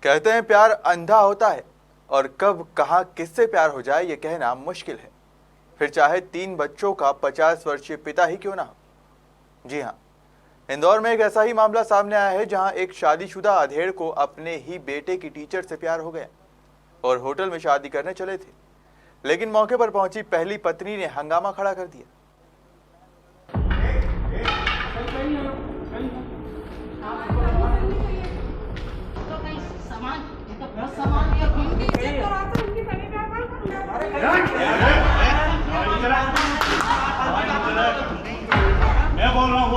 कहते हैं प्यार अंधा होता है और कब कहाँ किससे प्यार हो जाए ये कहना मुश्किल है, फिर चाहे 3 बच्चों का 50 वर्षीय पिता ही क्यों ना हो। जी हाँ, इंदौर में एक ऐसा ही मामला सामने आया है जहां एक शादीशुदा अधेड़ को अपने ही बेटे की टीचर से प्यार हो गया और होटल में शादी करने चले थे, लेकिन मौके पर पहुंची पहली पत्नी ने हंगामा खड़ा कर दिया। मैं बोल रहा हूँ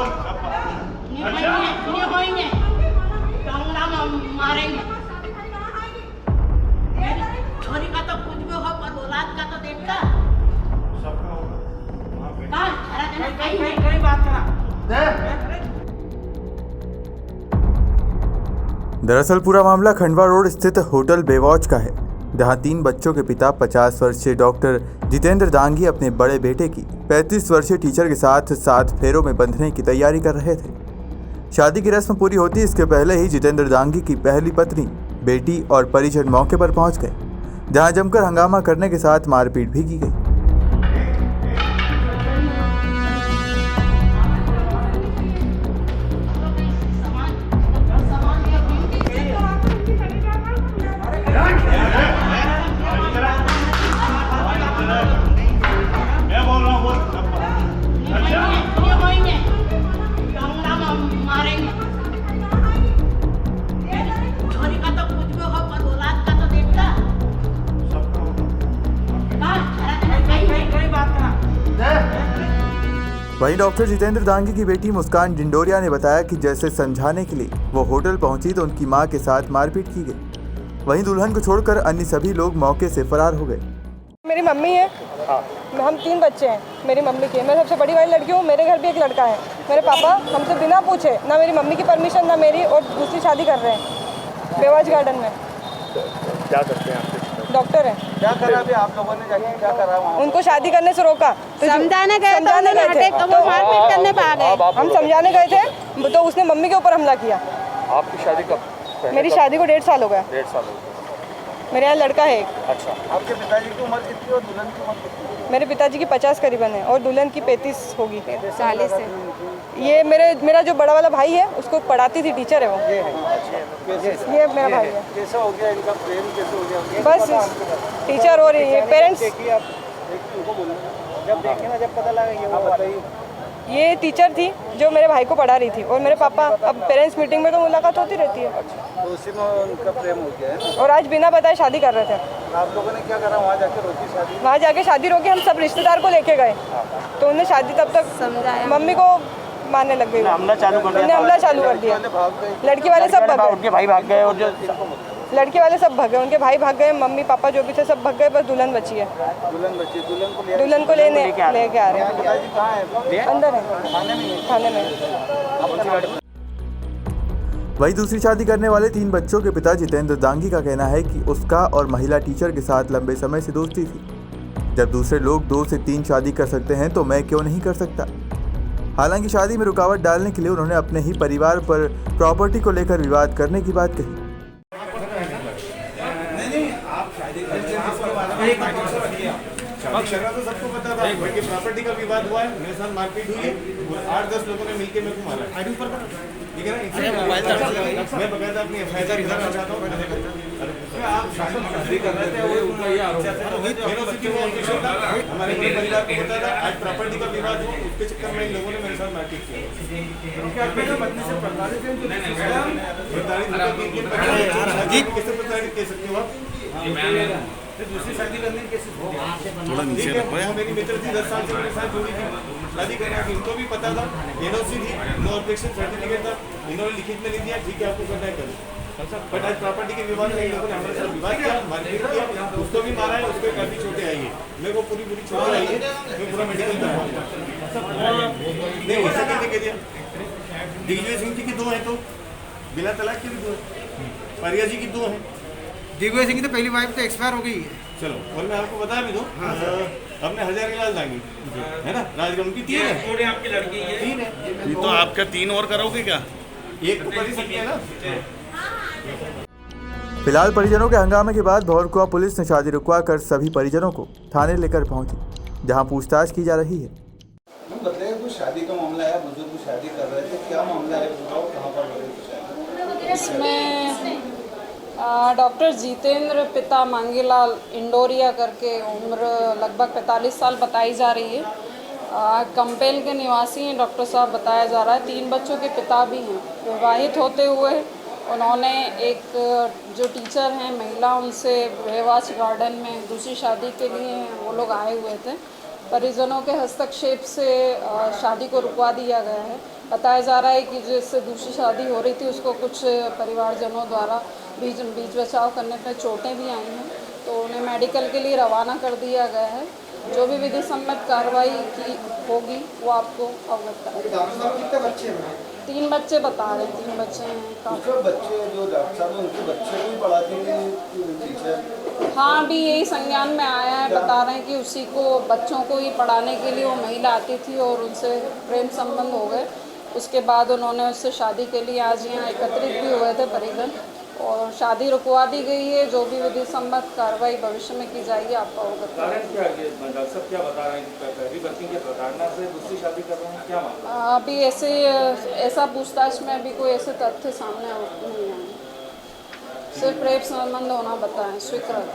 मारेंगे। छोरी का तो कुछ भी हो पर औलाद का तो देखता सबका होगा। कहीं बात करा। दरअसल पूरा मामला खंडवा रोड स्थित होटल बेवॉच का है, जहां 3 बच्चों के पिता 50 वर्षीय डॉक्टर जितेंद्र दांगी अपने बड़े बेटे की 35 वर्षीय टीचर के साथ 7 फेरों में बंधने की तैयारी कर रहे थे। शादी की रस्म पूरी होती इसके पहले ही जितेंद्र दांगी की पहली पत्नी, बेटी और परिजन मौके पर पहुंच गए, जहां जमकर हंगामा करने के साथ मारपीट भी की गई। वहीं डॉक्टर जितेंद्र दांगी की बेटी मुस्कान डिंडोरिया ने बताया कि जैसे समझाने के लिए वो होटल पहुंची तो उनकी मां के साथ मारपीट की गई। वहीं दुल्हन को छोड़कर अन्य सभी लोग मौके से फरार हो गए। मेरी मम्मी है, हम 3 बच्चे हैं मेरी मम्मी के। मैं सबसे बड़ी वाली लड़की हूँ, मेरे घर भी एक लड़का है। मेरे पापा हमसे बिना पूछे, ना मेरी मम्मी की परमिशन ना मेरी, और दूसरी शादी कर रहे हैं बेवाज गार्डन में। क्या करते हैं आपके डॉक्टर है। क्या करा अभी आप लोगों ने जाके क्या करा वहाँ? उनको शादी करने से रोका, समझाने गए थे तो मारपीट करने पे आ गए। हम समझाने गए थे तो उसने मम्मी के ऊपर हमला किया। आपकी शादी कब? मेरी शादी को 1.5 साल हो गया। 1.5 साल हो गया। मेरे यहाँ लड़का है एक। अच्छा, आपके पिताजी की उम्र कितनी और दुल्हन की उम्र कितनी? मेरे पिताजी की 50 करीबन है और दुल्हन की 35 होगी। 40 है। ये मेरा जो बड़ा वाला भाई है उसको पढ़ाती थी, टीचर है वो। ये मेरा भाई है। कैसा हो गया इनका प्रेम, कैसे हो गया? बस टीचर और ये पेरेंट्स। जब देखे ना, जब पता लगा ये वो बताइए। ये टीचर थी जो मेरे भाई को पढ़ा रही थी, और मेरे पापा अब पेरेंट्स मीटिंग में तो मुलाकात होती रहती है। तो उसी में उनका प्रेम हो गया है। और आज बिना बताए शादी कर रहे थे। आप लोगों ने क्या करा? वहाँ जाके रोकी शादी? वहाँ जाके शादी रोकी। हम सब रिश्तेदार को लेके गए तो उन्हें शादी तब तक समझाया, मम्मी को मारने लग गई। हमला चालू कर दिया। हमला चालू कर दिया। लड़की वाले सब भाग गए, उनके भाई भाग गए, और जो लड़के वाले सब भाग गए, उनके भाई भाग गए, मम्मी पापा जो भी थे सब भाग गए, बस दुल्हन बची है। दुल्हन को लेने लेके आ रहे हैं। पिताजी कहाँ है? अंदर है, थाने में। वहीं दूसरी शादी करने वाले 3 बच्चों के पिता जितेंद्र दांगी का कहना है कि उसका और महिला टीचर के साथ लंबे समय से दोस्ती थी। जब दूसरे लोग 2 से 3 शादी कर सकते हैं तो मैं क्यों नहीं कर सकता। हालांकि शादी में रुकावट डालने के लिए उन्होंने अपने ही परिवार पर प्रॉपर्टी को लेकर विवाद करने की बात कही। तो सबको पता था कि प्रॉपर्टी का विवाद हुआ है, मेरे साथ मारपीट हुई है और 8-10 लोगों ने मिलकर मेरे को मारा। ठीक है ना? मैं बकायदा अपनी एफआईआर इधर आ जाता हूँ। आप शादी कर रहे थे, हमारे परिवार को पता था आज प्रॉपर्टी का विवाद हो, उसके चक्कर में इन लोगों ने मेरे साथ मारपीट किया। कैसे प्रताड़ित कह सकते हो आप? दूसरी शादी करने की कैसे थोड़ा नीचे रखो यार। मेरी मित्र थी 10 साल से मेरे साथ जुड़ी थी, शादी करना थी, इनको भी पता था। एनओसी थी, नो ऑब्जेक्शन सर्टिफिकेट था, इन्होंने लिखित में लिख दिया ठीक है आपको करना है करो। बट आज प्रॉपर्टी के विवाद में इन लोगों ने हमारे साथ विवाद किया, मारपीट किया, उसको भी मारा है, उसको काफी चोटें आई है, मेरे को पूरी चोटें आई है, मैं पूरा मेडिकल करवाऊंगा। नहीं ऐसा कैसे कह दिया? दिग्विजय सिंह जी की 2 है तो बिना तलाक की भी 2 है, परिया जी की 2 है। दिग्विजय सिंह की तो पहली वाइफ तो एक्सपायर हो गई है। चलो और मैं आपको बता भी दूं, अपने हजारीलाल दांगी है ना, राजगढ़ की 3 है, आपकी लड़की है 3 है। तो आप क्या 3 और करोगे क्या? एक तो कर ही सकते हैं ना। फिलहाल परिजनों के हंगामे के बाद भौरकुआ पुलिस ने शादी रुकवा कर सभी परिजनों को थाने लेकर पहुंची, जहां पूछताछ की जा रही है। बताइए, कुछ शादी का मामला है, बुजुर्ग शादी कर रहे थे, क्या मामला है, बताओ कहाँ पर हो रही है? इसमें डॉक्टर जितेंद्र पिता मांगीलाल इंडोरिया करके उम्र लगभग 45 साल बताई जा रही है। कंपेल के निवासी हैं डॉक्टर साहब बताया जा रहा है। 3 बच्चों के पिता भी हैं। विवाहित होते हुए उन्होंने एक जो टीचर हैं महिला, उनसे रेवाज गार्डन में दूसरी शादी के लिए वो लोग आए हुए थे। परिजनों के हस्तक्षेप से शादी को रुकवा दिया गया है। बताया जा रहा है कि जिससे दूसरी शादी हो रही थी उसको कुछ परिवारजनों द्वारा बीच बचाव करने पर चोटें भी आई हैं, तो उन्हें मेडिकल के लिए रवाना कर दिया गया है। जो भी विधि सम्मत कार्रवाई की होगी वो आपको अवगत कराएंगे। कितने बच्चे हैं? 3 बच्चे बता रहे हैं, 3 बच्चे हैं। काफ़ी बच्चे जो डॉक्टर साहब उनके बच्चे को भी पढ़ाती थी टीचर? हाँ, अभी यही संज्ञान में आया है। बता रहे हैं कि उसी को बच्चों को ही पढ़ाने के लिए वो महिला आती थी और उनसे प्रेम संबंध हो गए। उसके बाद उन्होंने उससे शादी के लिए आज यहाँ एकत्रित भी हुए थे परिजन, और शादी रुकवा दी गई है। जो भी विधि सम्मत कार्रवाई भविष्य में की जाएगी आपको अवगत कारण क्या है? डॉक्टर साहब क्या बता रहे हैं कि पहली पत्नी के प्रताड़ना से दूसरी शादी कर रहे हैं, क्या मामला? अभी ऐसा पूछताछ में अभी कोई ऐसे तथ्य सामने नहीं आए। सिर्फ प्रेम संबंध होना बताएं स्वीकृत।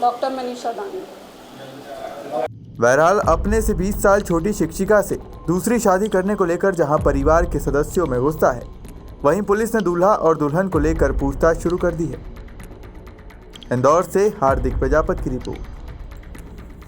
डॉक्टर मनीषा दानी। बहरहाल अपने से 20 साल छोटी शिक्षिका से दूसरी शादी करने को लेकर जहां परिवार के सदस्यों में गुस्सा है, वहीं पुलिस ने दूल्हा और दुल्हन को लेकर पूछताछ शुरू कर दी है। इंदौर से हार्दिक प्रजापति की रिपोर्ट।